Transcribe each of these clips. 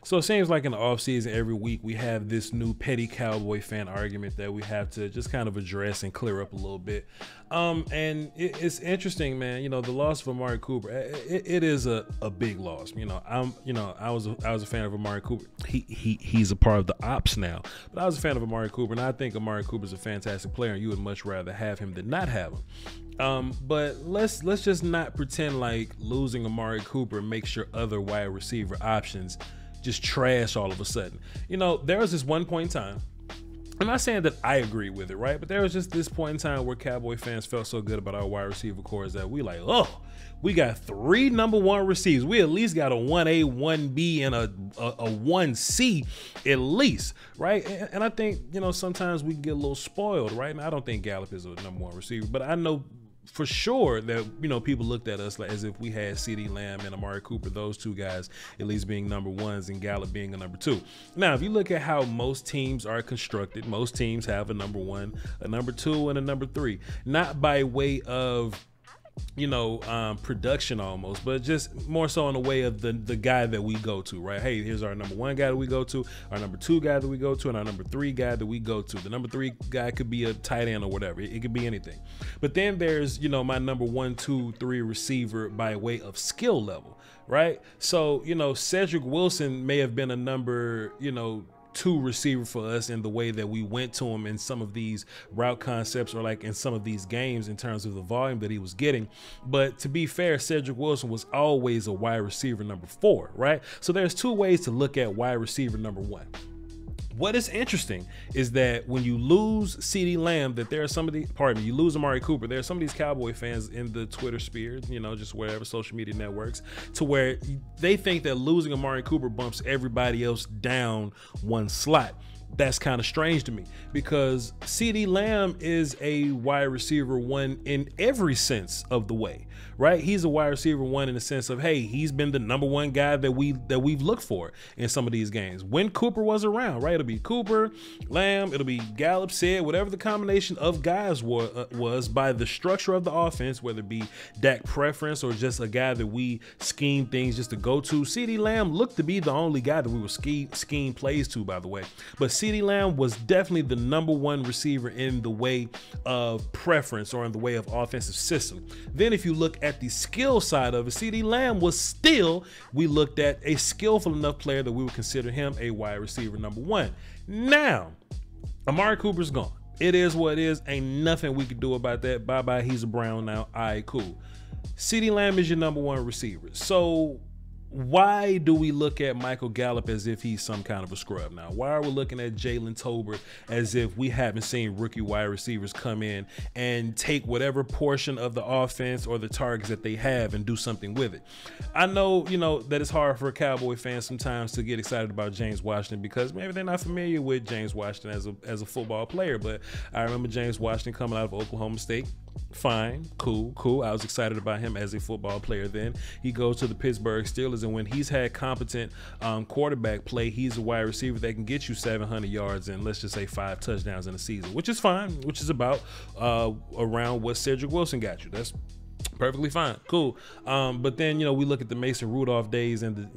So it seems like in the offseason, every week we have this new petty Cowboy fan argument that we have to just kind of address and clear up a little bit. And it's interesting, man. You know, the loss of Amari Cooper, it is a big loss. I was a fan of Amari Cooper. He's a part of the ops now, but I was a fan of Amari Cooper, and I think Amari Cooper's a fantastic player, and you would much rather have him than not have him. But let's just not pretend like losing Amari Cooper makes your other wide receiver options just trash all of a sudden. You know, there was this one point in time, I'm not saying that I agree with it, right? But there was just this point in time where Cowboy fans felt so good about our wide receiver cores that we like, oh, we got 3 number 1 receivers. We at least got a 1A, 1B, and a 1C at least, right? And I think, you know, sometimes we get a little spoiled, right? And I don't think Gallup is a number 1 receiver, but I know for sure that, you know, people looked at us like as if we had CeeDee Lamb and Amari Cooper, those 2 guys at least being number 1s and Gallup being a number 2. Now, if you look at how most teams are constructed, most teams have a number 1, a number 2, and a number 3, not by way of, you know, production almost, but just more so in the way of the guy that we go to, right? Hey, here's our number 1 guy that we go to, our number 2 guy that we go to, and our number 3 guy that we go to. The number 3 guy could be a tight end or whatever. It could be anything. But then there's, you know, my number 1, 2, 3 receiver by way of skill level, right? So, you know, Cedric Wilson may have been a number, you know, 2 receiver for us in the way that we went to him in some of these route concepts or like in some of these games in terms of the volume that he was getting. But to be fair, Cedric Wilson was always a wide receiver number 4, right? So there's 2 ways to look at wide receiver number 1. What is interesting is that when you lose CeeDee Lamb, that there are some of the, you lose Amari Cooper, there are some of these Cowboy fans in the Twitter sphere, you know, just wherever social media networks, to where they think that losing Amari Cooper bumps everybody else down 1 slot. That's kind of strange to me because CeeDee Lamb is a wide receiver 1 in every sense of the way, right? He's a wide receiver 1 in the sense of, hey, he's been the number 1 guy that we've looked for in some of these games. When Cooper was around, right? It'll be Cooper, Lamb, it'll be Gallup, Sid, whatever the combination of guys was by the structure of the offense, whether it be Dak preference or just a guy that we scheme things just to go to. CeeDee Lamb looked to be the only guy that we were scheme plays to, by the way. But CeeDee Lamb was definitely the number 1 receiver in the way of preference or in the way of offensive system. Then if you look at the skill side of it, CeeDee Lamb was still, we looked at a skillful enough player that we would consider him a wide receiver number 1. Now, Amari Cooper's gone. It is what it is. Ain't nothing we could do about that. Bye-bye, he's a Brown now. All right, cool. CeeDee Lamb is your number 1 receiver. So why do we look at Michael Gallup as if he's some kind of a scrub now? Why are we looking at Jalen Tolbert as if we haven't seen rookie wide receivers come in and take whatever portion of the offense or the targets that they have and do something with it? I know, you know, that it's hard for a Cowboy fan sometimes to get excited about James Washington because maybe they're not familiar with James Washington as a football player, but I remember James Washington coming out of Oklahoma State. Fine, cool. I was excited about him as a football player then. He goes to the Pittsburgh Steelers, and when he's had competent quarterback play, he's a wide receiver that can get you 700 yards and let's just say 5 touchdowns in a season, which is fine, which is about around what Cedric Wilson got you. That's perfectly fine, cool. But then, you know, we look at the Mason Rudolph days and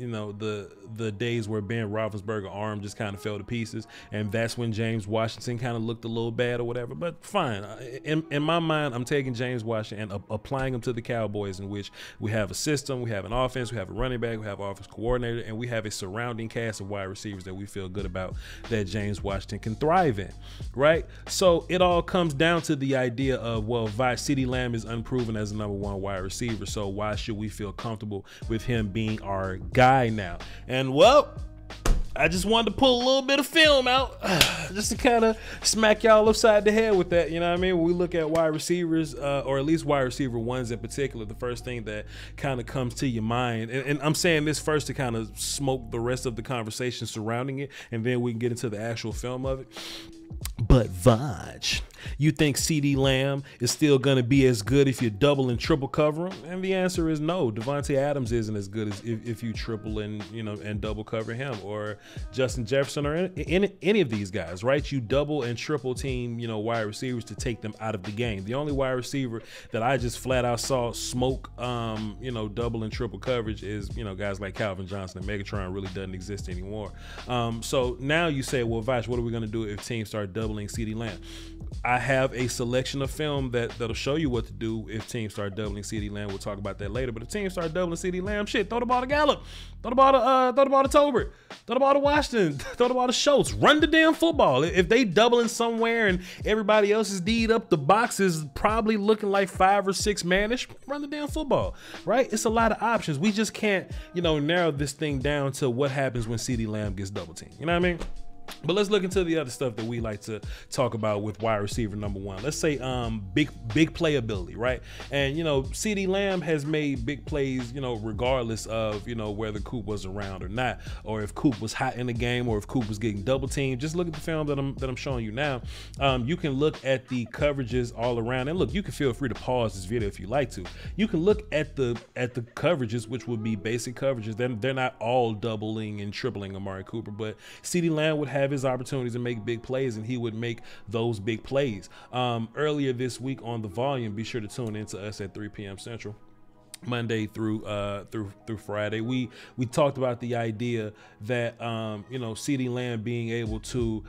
the days where Ben Roethlisberger's arm just kind of fell to pieces, and that's when James Washington kind of looked a little bad or whatever. But fine, in my mind, I'm taking James Washington and applying him to the Cowboys, in which we have a system, we have an offense, we have a running back, we have an offense coordinator, and we have a surrounding cast of wide receivers that we feel good about that James Washington can thrive in, right? So it all comes down to the idea of, well, CeeDee Lamb is unproven as a number 1 wide receiver, so why should we feel comfortable with him being our guy now? And well, I just wanted to pull a little bit of film out just to kind of smack y'all upside the head with that, you know what I mean? When we look at wide receivers, or at least wide receiver 1s in particular, the first thing that kind of comes to your mind, and I'm saying this first to kind of smoke the rest of the conversation surrounding it, and then we can get into the actual film of it. But Voch, You think CeeDee Lamb is still going to be as good if you double and triple cover him? And the answer is no. Devontae Adams isn't as good as if you triple and and double cover him, or Justin Jefferson, or any of these guys, right? You double and triple team, wide receivers to take them out of the game. The only wide receiver that I just flat out saw smoke, double and triple coverage is, guys like Calvin Johnson. And Megatron really doesn't exist anymore. So now you say, well, Voch, what are we going to do if teams start doubling CeeDee Lamb? I have a selection of film that'll show you what to do if teams start doubling CeeDee Lamb. We'll talk about that later. But if teams start doubling CeeDee Lamb, shit, throw the ball to Gallup, throw the ball to Tolbert, throw the ball to Washington, throw the ball to Schultz. Run the damn football. If they doubling somewhere and everybody else is D'd up, the box is probably looking like 5 or 6 manish. Run the damn football, right? It's a lot of options. We just can't, narrow this thing down to what happens when CeeDee Lamb gets double teamed. You know what I mean? But let's look into the other stuff that we like to talk about with wide receiver number one. Let's say big playability, right? And CeeDee Lamb has made big plays, regardless of whether Coop was around or not, or if Coop was hot in the game, or if Coop was getting double teamed. Just look at the film that I'm showing you now. You can look at the coverages all around, and look, you can feel free to pause this video if you like to. You can look at the coverages, which would be basic coverages. They're not all doubling and tripling Amari Cooper, but CeeDee Lamb would have his opportunities to make big plays, and he would make those big plays. Earlier this week on The Volume, be sure to tune into us at 3 p.m. Central. Monday through Friday, we talked about the idea that CeeDee Lamb being able to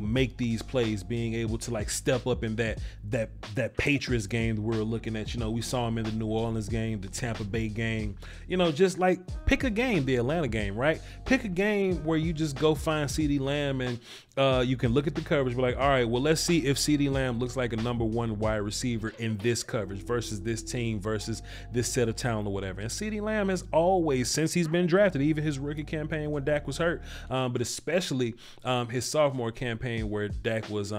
make these plays, being able to like step up in that Patriots game that we're looking at. We saw him in the New Orleans game, the Tampa Bay game. Just like pick a game, the Atlanta game, right? Pick a game where you just go find CeeDee Lamb and you can look at the coverage, but like, all right, well, let's see if CeeDee Lamb looks like a number 1 wide receiver in this coverage versus this team versus this set of talent or whatever. And CeeDee Lamb has always, since he's been drafted, even his rookie campaign when Dak was hurt, but especially his sophomore campaign where Dak was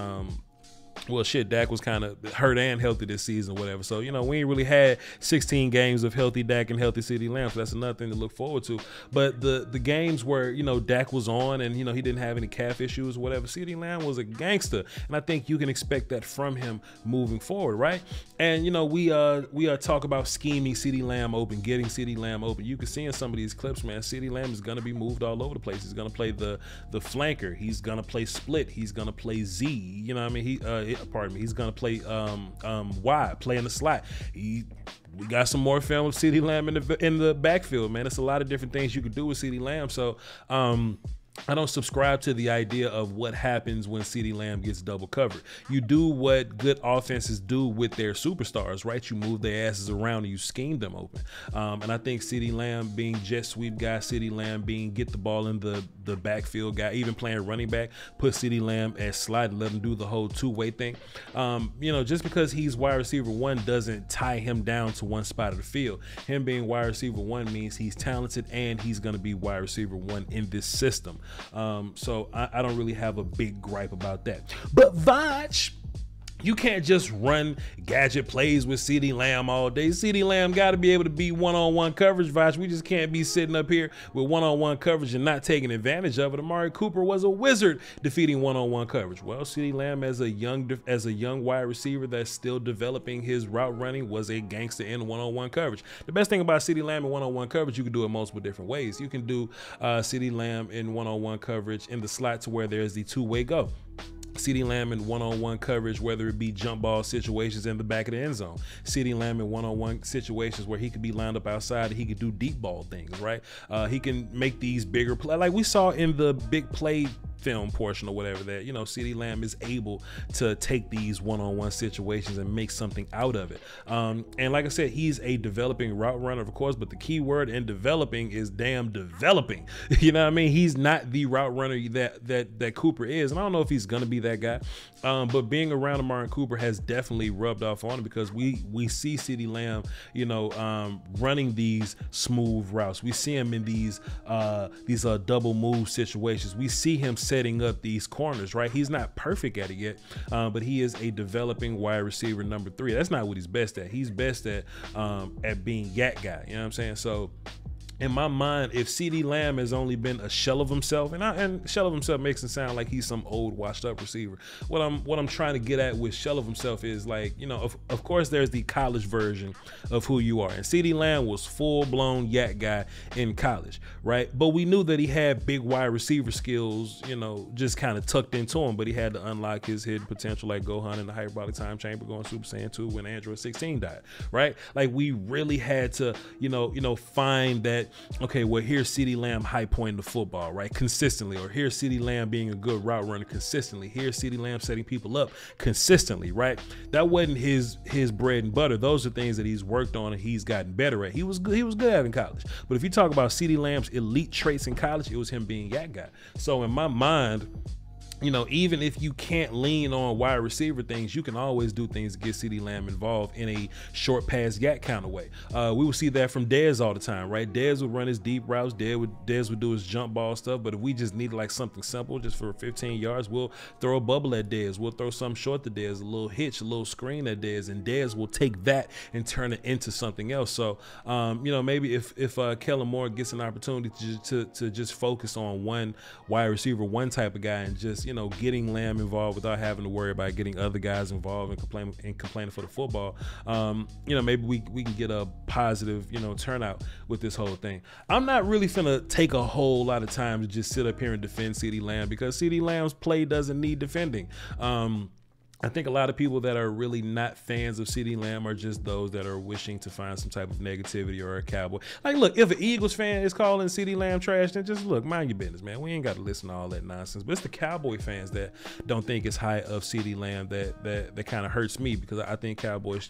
Dak was kind of hurt and healthy this season or whatever. So, we ain't really had 16 games of healthy Dak and healthy CeeDee Lamb, so that's another thing to look forward to. But the games where, Dak was on and, he didn't have any calf issues or whatever, CeeDee Lamb was a gangster. And I think you can expect that from him moving forward, right? And, we talk about scheming CeeDee Lamb open, getting CeeDee Lamb open. You can see in some of these clips, man, CeeDee Lamb is going to be moved all over the place. He's going to play the flanker. He's going to play split. He's going to play Z. He's gonna play wide, play in the slot. We got some more film of CeeDee Lamb in the backfield, man. It's a lot of different things you could do with CeeDee Lamb. So I don't subscribe to the idea of what happens when CeeDee Lamb gets double covered. You do what good offenses do with their superstars, right? You move their asses around and you scheme them open. And I think CeeDee Lamb being jet sweep guy, CeeDee Lamb being get the ball in the backfield guy, even playing running back, put CeeDee Lamb at slide and let him do the whole two-way thing. Just because he's wide receiver 1 doesn't tie him down to one spot of the field. Him being wide receiver 1 means he's talented and he's going to be wide receiver 1 in this system. So I don't really have a big gripe about that. But Voch, you can't just run gadget plays with CeeDee Lamb all day. CeeDee Lamb got to be able to be one-on-one coverage, Voch. We just can't be sitting up here with one-on-one coverage and not taking advantage of it. Amari Cooper was a wizard defeating one-on-one coverage. Well, CeeDee Lamb as a young wide receiver that's still developing his route running was a gangster in one-on-one coverage. The best thing about CeeDee Lamb in one-on-one coverage, you can do it multiple different ways. You can do CeeDee Lamb in one-on-one coverage in the slot to where there's the two-way go. CeeDee Lamb in one-on-one coverage, whether it be jump ball situations in the back of the end zone. CeeDee Lamb in one-on-one situations where he could be lined up outside and he could do deep ball things, right? He can make these bigger plays. Like we saw in the big play film portion or whatever, that CeeDee Lamb is able to take these one-on-one situations and make something out of it. And like I said, he's a developing route runner, of course, but the key word in developing is damn developing. You know what I mean? He's not the route runner that Cooper is, and I don't know if he's gonna be that guy. But being around Amari Cooper has definitely rubbed off on him, because we see CeeDee Lamb, running these smooth routes. We see him in these double move situations. We see him setting up these corners, right? He's not perfect at it yet, but he is a developing wide receiver number 3. That's not what he's best at. He's best at being yak guy. You know what I'm saying? So in my mind, if CeeDee Lamb has only been a shell of himself, and shell of himself makes it sound like he's some old washed up receiver. What I'm trying to get at with shell of himself is, like, you know, of course there's the college version of who you are, and CeeDee Lamb was full blown yak guy in college, right? But we knew that he had big wide receiver skills, you know, just kind of tucked into him, but he had to unlock his hidden potential, like Gohan in the hyperbolic time chamber going Super Saiyan 2 when Android 16 died, right? Like, we really had to, you know, find that, okay, well, here's CeeDee Lamb high pointing the football, right, consistently, or here's CeeDee Lamb being a good route runner consistently, here's CeeDee Lamb setting people up consistently, right? That wasn't his bread and butter. Those are things that he's worked on and he's gotten better at. He was good at in college. But if you talk about CeeDee Lamb's elite traits in college, it was him being yak guy. So in my mind, you know, even if you can't lean on wide receiver things, you can always do things to get CeeDee Lamb involved in a short pass yak kind of way. We would see that from Dez all the time, right? Dez would run his deep routes, Dez would do his jump ball stuff, but if we just needed like something simple just for 15 yards, we'll throw a bubble at Dez, we'll throw something short to Dez, a little hitch, a little screen at Dez, and Dez will take that and turn it into something else. So, you know, maybe if Kellen Moore gets an opportunity to just focus on one wide receiver, one type of guy, and just, you know, getting Lamb involved without having to worry about getting other guys involved and complaining for the football, you know, maybe we can get a positive, you know, turnout with this whole thing. I'm not really finna take a whole lot of time to just sit up here and defend CeeDee Lamb, because CeeDee Lamb's play doesn't need defending. I think a lot of people that are really not fans of CeeDee Lamb are just those that are wishing to find some type of negativity or a Cowboy. Like, look, if an Eagles fan is calling CeeDee Lamb trash, then just look, mind your business, man. We ain't got to listen to all that nonsense. But it's the Cowboy fans that don't think it's high of CeeDee Lamb that kind of hurts me, because I think Cowboy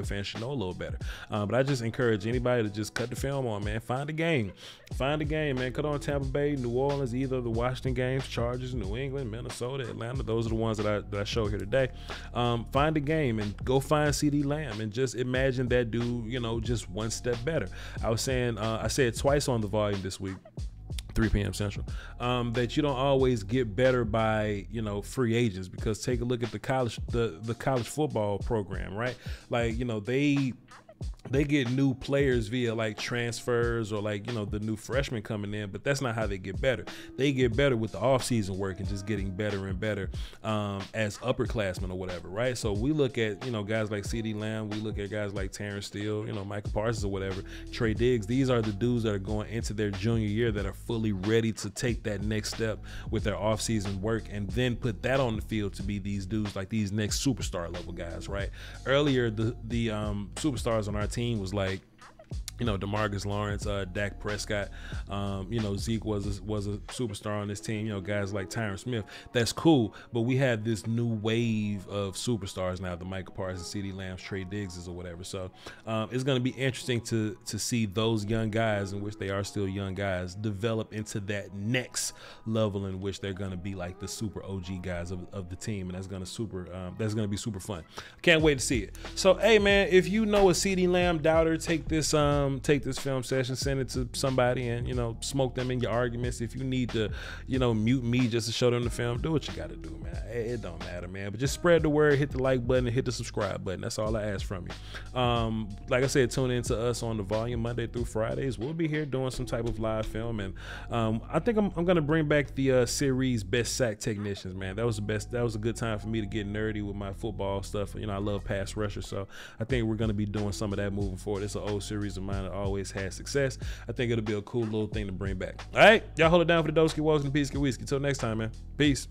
fans should know a little better. But I just encourage anybody to just cut the film on, man. Find a game, man. Cut on Tampa Bay, New Orleans, either the Washington games, Chargers, New England, Minnesota, Atlanta. Those are the ones that I show here today. Find a game and go find CeeDee Lamb and just imagine that dude, you know, just one step better. I was saying, I said twice on the volume this week, 3 p.m. Central, that you don't always get better by, you know, free agents, because take a look at the college football program, right? Like, you know, they get new players via like transfers or like, you know, the new freshmen coming in, but that's not how they get better. They get better with the offseason work and just getting better and better as upperclassmen or whatever, right? So we look at, you know, guys like CeeDee Lamb, we look at guys like Terrence Steele, you know, Michael Parsons or whatever, Trey Diggs. These are the dudes that are going into their junior year that are fully ready to take that next step with their offseason work and then put that on the field to be these dudes, like these next superstar level guys, right? Earlier, the superstars on our team was like, you know, DeMarcus Lawrence, Dak Prescott, you know, Zeke was a superstar on this team, you know, guys like Tyron Smith. That's cool, but we have this new wave of superstars now, the Michael Parsons, CeeDee Lamb, Trey Diggs or whatever. So it's going to be interesting to see those young guys, in which they are still young guys, develop into that next level in which they're going to be like the super OG guys of the team, and that's going to be super fun. Can't wait to see it. So, hey man, if you know a CeeDee Lamb doubter, take this film session, send it to somebody, and, you know, smoke them in your arguments. If you need to, you know, mute me just to show them the film, do what you got to do, man. It don't matter, man. But just spread the word, hit the like button, and hit the subscribe button. That's all I ask from you. Like I said, tune in to us on the volume Monday through Fridays. We'll be here doing some type of live film, and I think I'm gonna bring back the series Best Sack Technicians, man. That was a good time for me to get nerdy with my football stuff. You know, I love pass rushers, so I think we're gonna be doing some of that moving forward. It's an old series of mine that always has success. I think it'll be a cool little thing to bring back. All right, y'all hold it down for the Doski Walks and Peace Whiskey. Till next time, man. Peace.